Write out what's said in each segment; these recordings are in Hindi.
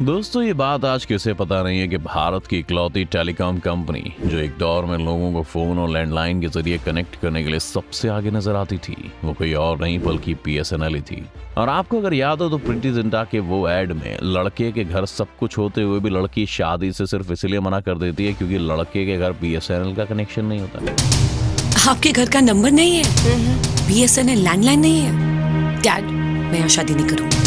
दोस्तों, ये बात आज किसे पता नहीं है कि भारत की इकलौती टेलीकॉम कंपनी जो एक दौर में लोगों को फोन और लैंडलाइन के जरिए कनेक्ट करने के लिए सबसे आगे नजर आती थी, वो कोई और नहीं बल्कि बीएसएनएल ही थी। और आपको अगर याद हो तो प्रीति जिंटा के वो एड में लड़के के घर सब कुछ होते हुए भी लड़की शादी से सिर्फ इसलिए मना कर देती है क्योंकि लड़के के घर बीएसएनएल का कनेक्शन नहीं होता। आपके घर का नंबर नहीं है, बीएसएनएल लैंडलाइन नहीं है। डैड, मैं यहाँ शादी नहीं करूँगी।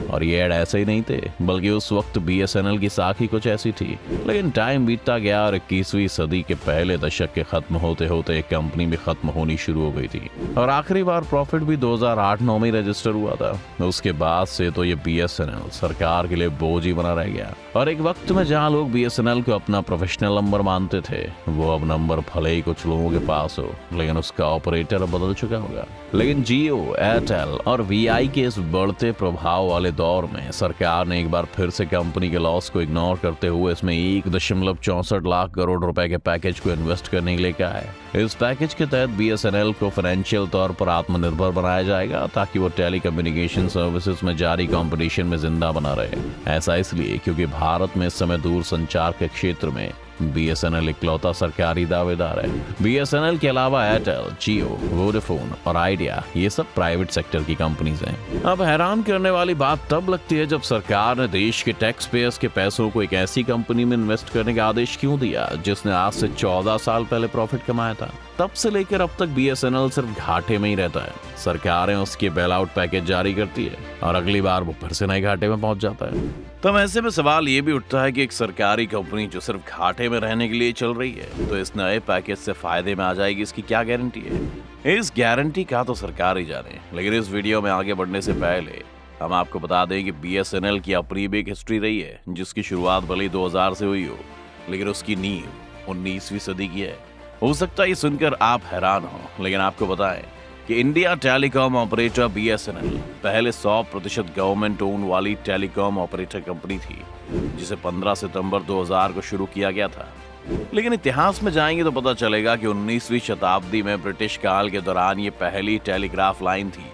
और ये ऐड ऐसे ही नहीं थे, बल्कि उस वक्त बीएसएनएल की साख ही कुछ ऐसी थी। लेकिन टाइम बीतता गया और 21वीं सदी के पहले दशक के खत्म होते होते कंपनी भी खत्म होनी शुरू हो गई थी और आखिरी बार प्रॉफिट भी 2008-9 में रजिस्टर हुआ था। उसके बाद से तो ये बीएसएनएल सरकार के लिए बोझ ही बना रह गया। और एक वक्त में जहाँ लोग बीएसएनएल को अपना प्रोफेशनल नंबर मानते थे, वो अब नंबर भले ही कुछ लोगों के पास हो, लेकिन उसका ऑपरेटर बदल चुका होगा। लेकिन जियो, एयरटेल और वीआई के इस बढ़ते प्रभाव वाले दौर में सरकार ने एक बार फिर से कंपनी के लॉस को इग्नोर करते हुए इसमें 1.64 लाख करोड़ रुपए के पैकेज को इन्वेस्ट करने के लिए कहा है। इस पैकेज के तहत बीएसएनएल को फाइनेंशियल तौर पर आत्मनिर्भर बनाया जाएगा ताकि वो टेलीकम्युनिकेशन सर्विसेज में जारी कंपटीशन में जिंदा बना रहे। ऐसा इसलिए क्योंकि भारत में इस समय दूर संचार के क्षेत्र में बीएसएनएल इकलौता सरकारी दावेदार है। बीएसएनएल के अलावा एयरटेल, जियो, वोडाफोन और आइडिया ये सब प्राइवेट सेक्टर की कंपनीज हैं। अब हैरान करने वाली बात तब लगती है जब सरकार ने देश के टैक्स पेयर्स के पैसों को एक ऐसी कंपनी में इन्वेस्ट करने का आदेश क्यों दिया जिसने आज से 14 साल पहले प्रॉफिट कमाया था। तब से लेकर अब तक बीएसएनएल सिर्फ घाटे में ही रहता है। सरकारें उसके बेल आउट पैकेज जारी करती है और अगली बार वो फिर से नए घाटे में पहुंच जाता है। तब ऐसे में सवाल ये भी उठता है कि एक सरकारी कंपनी जो सिर्फ घाटे में रहने के लिए चल रही है, तो इस नए पैकेज से फायदे में आ जाएगी, इसकी क्या गारंटी है? इस गारंटी का तो सरकार ही जाने। लेकिन इस वीडियो में आगे बढ़ने से पहले हम आपको बता दें कि बीएसएनएल की अपनी भी एक हिस्ट्री रही है, जिसकी शुरुआत भले ही 2000 से हुई हो, लेकिन उसकी नींव 19वीं सदी की है। हो सकता है ये सुनकर आप हैरान हो, लेकिन आपको बताएं कि इंडिया टेलीकॉम ऑपरेटर बीएसएनएल पहले 100% गवर्नमेंट ओन वाली टेलीकॉम ऑपरेटर कंपनी थी, जिसे 15 सितंबर 2000 को शुरू किया गया था। लेकिन इतिहास में जाएंगे तो पता चलेगा कि 19वीं शताब्दी में ब्रिटिश काल के दौरान ये पहली टेलीग्राफ लाइन थी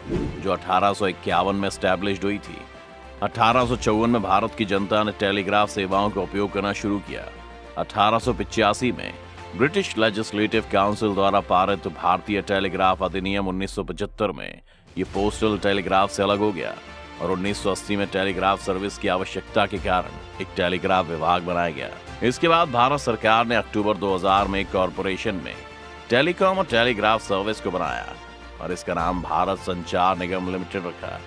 जो 1851 में एस्टैब्लिश्ड हुई थी। 1854 में भारत की जनता ने टेलीग्राफ सेवाओं का उपयोग करना शुरू किया। 1885 में ब्रिटिश लेजिस्लेटिव काउंसिल द्वारा पारित भारतीय टेलीग्राफ अधिनियम 1975 में ये पोस्टल टेलीग्राफ से अलग हो गया और 1980 में टेलीग्राफ सर्विस की आवश्यकता के कारण एक टेलीग्राफ विभाग बनाया गया। इसके बाद भारत सरकार ने अक्टूबर 2000 में एक कॉरपोरेशन में टेलीकॉम और टेलीग्राफ सर्विस को बनाया और इसका नाम भारत संचार निगम लिमिटेड रखा।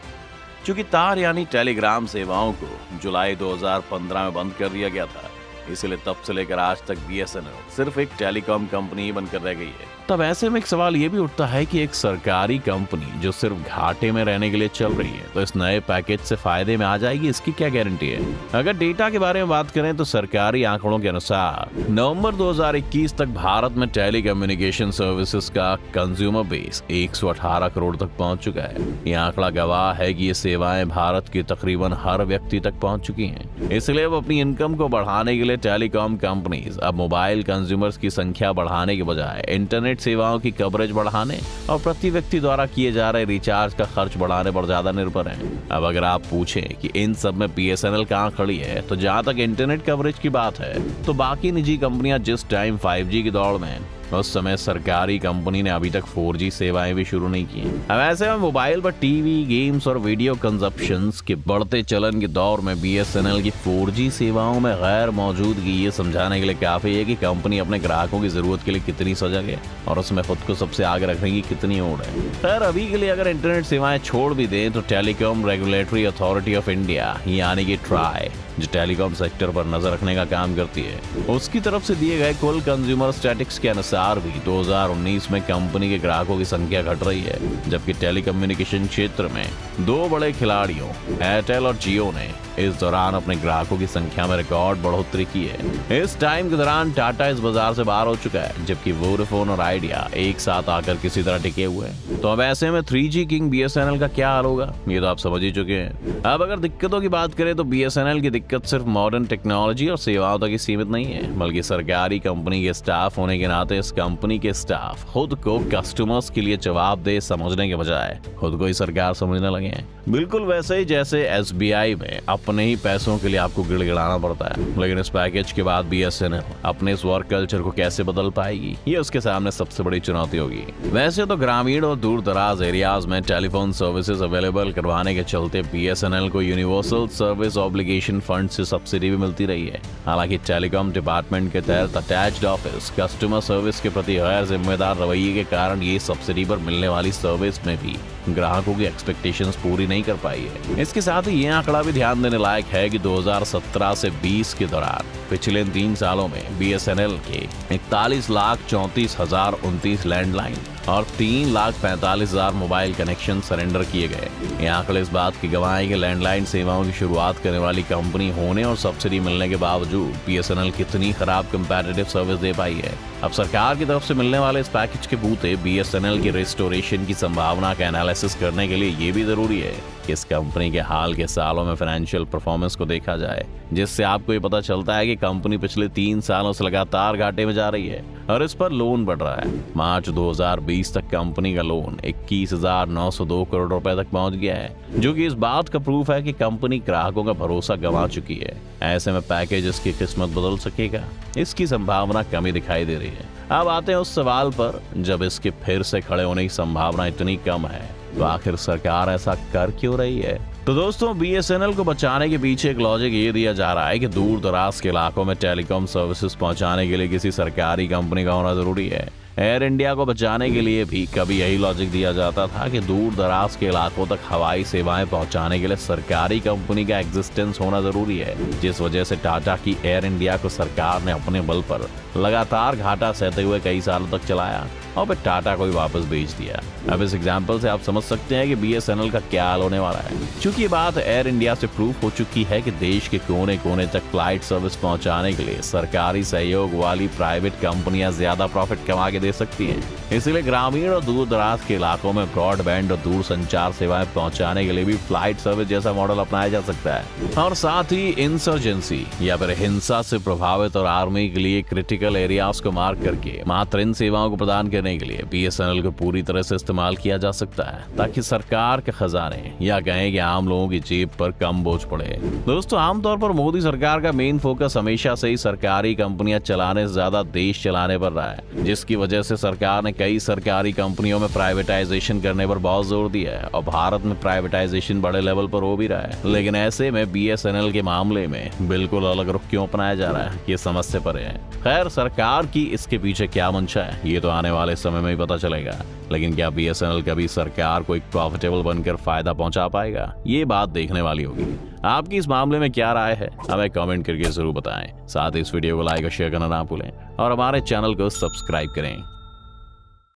चूंकि तार यानी टेलीग्राम सेवाओं को जुलाई 2015 में बंद कर दिया गया था, इसलिए तब से लेकर आज तक बीएसएनएल सिर्फ एक टेलीकॉम कंपनी बनकर रह गई है। तब ऐसे में एक सवाल ये भी उठता है कि एक सरकारी कंपनी जो सिर्फ घाटे में रहने के लिए चल रही है, तो इस नए पैकेज से फायदे में आ जाएगी, इसकी क्या गारंटी है? अगर डेटा के बारे में बात करें तो सरकारी आंकड़ों के अनुसार नवंबर 2021 तक भारत में टेलीकम्युनिकेशन सर्विसेज का कंज्यूमर बेस 118 करोड़ तक पहुंच चुका है। यह आंकड़ा गवाह है कि ये सेवाएं भारत के तकरीबन हर व्यक्ति तक पहुंच चुकी हैं। इसलिए अब अपनी इनकम को बढ़ाने के लिए टेलीकॉम कंपनीज अब मोबाइल कंज्यूमर्स की संख्या बढ़ाने के बजाय इंटरनेट सेवाओं की कवरेज बढ़ाने और प्रति व्यक्ति द्वारा किए जा रहे रिचार्ज का खर्च बढ़ाने पर ज्यादा निर्भर हैं। अब अगर आप पूछें कि इन सब में बीएसएनएल कहां खड़ी है, तो जहां तक इंटरनेट कवरेज की बात है, तो बाकी निजी कंपनियां जिस टाइम 5G की दौड़ में उस समय सरकारी कंपनी ने अभी तक 4G सेवाएं भी शुरू नहीं की। अब ऐसे में मोबाइल पर टीवी, गेम्स और वीडियो कंजप्शंस के बढ़ते चलन के दौर में बीएसएनएल की 4G सेवाओं में गैर मौजूदगी ये समझाने के लिए काफी है कि कंपनी अपने ग्राहकों की जरूरत के लिए कितनी सजग है और उसमें खुद को सबसे आगे रखने की कितनी ओर है। खैर, अभी के लिए अगर इंटरनेट सेवाएं छोड़ भी दें तो telecom regulatory authority of India यानी कि ट्राई, जो टेलीकॉम सेक्टर पर नजर रखने का काम करती है, उसकी तरफ से दिए गए कुल कंज्यूमर स्टैटिस्टिक्स के अनुसार भी 2019 में कंपनी के ग्राहकों की संख्या घट रही है, जबकि टेलीकम्युनिकेशन क्षेत्र में दो बड़े खिलाड़ियों एयरटेल और जियो ने इस दौरान अपने ग्राहकों की संख्या में रिकॉर्ड बढ़ोतरी की है। इस टाइम के दौरान टाटा इस बाजार से बाहर हो चुका है, जबकि वोडाफोन और आइडिया एक साथ आकर किसी तरह टिके हुए हैं। तो अब ऐसे में 3G किंग बीएसएनएल का क्या हाल होगा, ये तो आप समझ ही चुके हैं। अब अगर दिक्कतों की बात करें तो बीएसएनएल की दिक्कत सिर्फ मॉडर्न टेक्नोलॉजी और सेवाओं तक ही सीमित नहीं है, बल्कि सरकारी कंपनी के स्टाफ होने के नाते इस कंपनी के स्टाफ खुद को कस्टमर्स के लिए जवाबदेह समझने के बजाय खुद को ही सरकार समझने लगे हैं। बिल्कुल वैसे ही जैसे SBI में अपने ही पैसों के लिए आपको गिड़गिड़ाना पड़ता है। लेकिन इस पैकेज के बाद BSNL अपने इस वर्क कल्चर को कैसे बदल पाएगी, ये उसके सामने सबसे बड़ी चुनौती होगी। वैसे तो ग्रामीण और दूर दराज एरियाज में टेलीफोन सर्विसेज अवेलेबल करवाने के चलते BSNL को यूनिवर्सल सर्विस ऑब्लिगेशन फंड से सब्सिडी भी मिलती रही है। हालांकि टेलीकॉम डिपार्टमेंट के तहत अटैच्ड ऑफिस कस्टमर सर्विस के प्रति गैर जिम्मेदार रवैये के कारण ये सब्सिडी पर मिलने वाली सर्विस में भी ग्राहकों की एक्सपेक्टेशंस पूरी नहीं कर पाई है। इसके साथ ही ये आंकड़ा भी ध्यान देने लायक है कि 2017 से 20 के दौरान पिछले 3 सालों में BSNL के 41,34,029 लैंडलाइन और 3,45,000 मोबाइल कनेक्शन सरेंडर किए गए। ये आंकड़े इस बात की गवाह है कि लैंडलाइन सेवाओं की शुरुआत करने वाली कंपनी होने और सब्सिडी मिलने के बावजूद BSNL कितनी खराब कंपैटिटिव सर्विस दे पाई है। अब सरकार की तरफ से मिलने वाले इस पैकेज के बूते BSNL की रिस्टोरेशन की संभावना का एनालिसिस करने के लिए ये भी जरूरी है कि इस कंपनी के हाल के सालों में फाइनेंशियल परफॉर्मेंस को देखा जाए, जिससे आपको ये पता चलता है कि कंपनी पिछले 3 सालों से लगातार घाटे में जा रही है और इस पर लोन बढ़ रहा है। मार्च 2020 तक कंपनी का लोन 21,902 करोड़ रुपए तक पहुंच गया है, जो कि इस बात का प्रूफ है कि कंपनी ग्राहकों का भरोसा गंवा चुकी है। ऐसे में पैकेज इसकी किस्मत बदल सकेगा, इसकी संभावना कम ही दिखाई दे रही है। अब आते हैं उस सवाल पर, जब इसके फिर से खड़े होने की संभावना इतनी कम है तो आखिर सरकार ऐसा कर क्यों रही है? तो दोस्तों, BSNL को बचाने के पीछे एक लॉजिक ये दिया जा रहा है कि दूर दराज के इलाकों में टेलीकॉम सर्विसेज पहुंचाने के लिए किसी सरकारी कंपनी का होना जरूरी है। एयर इंडिया को बचाने के लिए भी कभी यही लॉजिक दिया जाता था कि दूर दराज के इलाकों तक हवाई सेवाएं पहुंचाने के लिए सरकारी कंपनी का एग्जिस्टेंस होना जरूरी है, जिस वजह से टाटा की एयर इंडिया को सरकार ने अपने बल पर लगातार घाटा सहते हुए कई सालों तक चलाया और फिर टाटा को भी वापस बेच दिया। अब इस एग्जाम्पल से आप समझ सकते हैं कि BSNL का क्या हाल होने वाला है। क्योंकि ये बात एयर इंडिया से प्रूफ हो चुकी है कि देश के कोने कोने तक फ्लाइट सर्विस पहुंचाने के लिए सरकारी सहयोग वाली प्राइवेट कंपनियां ज्यादा प्रॉफिट कमा के दे सकती हैं। इसलिए ग्रामीण और दूर दराज के इलाकों में ब्रॉडबैंड और दूर संचार सेवाएं पहुंचाने के लिए भी फ्लाइट सर्विस जैसा मॉडल अपनाया जा सकता है। और साथ ही इंसर्जेंसी या फिर हिंसा से प्रभावित और आर्मी के लिए क्रिटिकल एरियाज को मार्क करके मात्र इन सेवाओं को प्रदान करने के लिए BSNL को पूरी तरह से इस्तेमाल किया जा सकता है, ताकि सरकार के खजाने या कहें कि आम लोगों की जेब पर कम बोझ पड़े। दोस्तों, आमतौर पर मोदी सरकार का मेन फोकस हमेशा से ही सरकारी कंपनियां चलाने से ज्यादा देश चलाने पर रहा है, जिसकी वजह से सरकार ने कई सरकारी कंपनियों में प्राइवेटाइजेशन करने पर बहुत जोर दिया है और भारत में प्राइवेटाइजेशन बड़े लेवल पर हो भी रहा है। लेकिन ऐसे में BSNL के मामले में बिल्कुल अलग रुख क्यों अपनाया जा रहा है, ये समझ से परे है। खैर, सरकार की इसके पीछे क्या मंशा है, ये तो आने वाले समय में ही पता चलेगा। लेकिन क्या BSNL कभी सरकार को एक प्रॉफिटेबल बनकर फायदा पहुंचा पाएगा, ये बात देखने वाली होगी। आपकी इस मामले में क्या राय है, हमें कमेंट करके जरूर बताएं। साथ ही इस वीडियो को लाइक और शेयर करना ना भूलें और हमारे चैनल को सब्सक्राइब करें।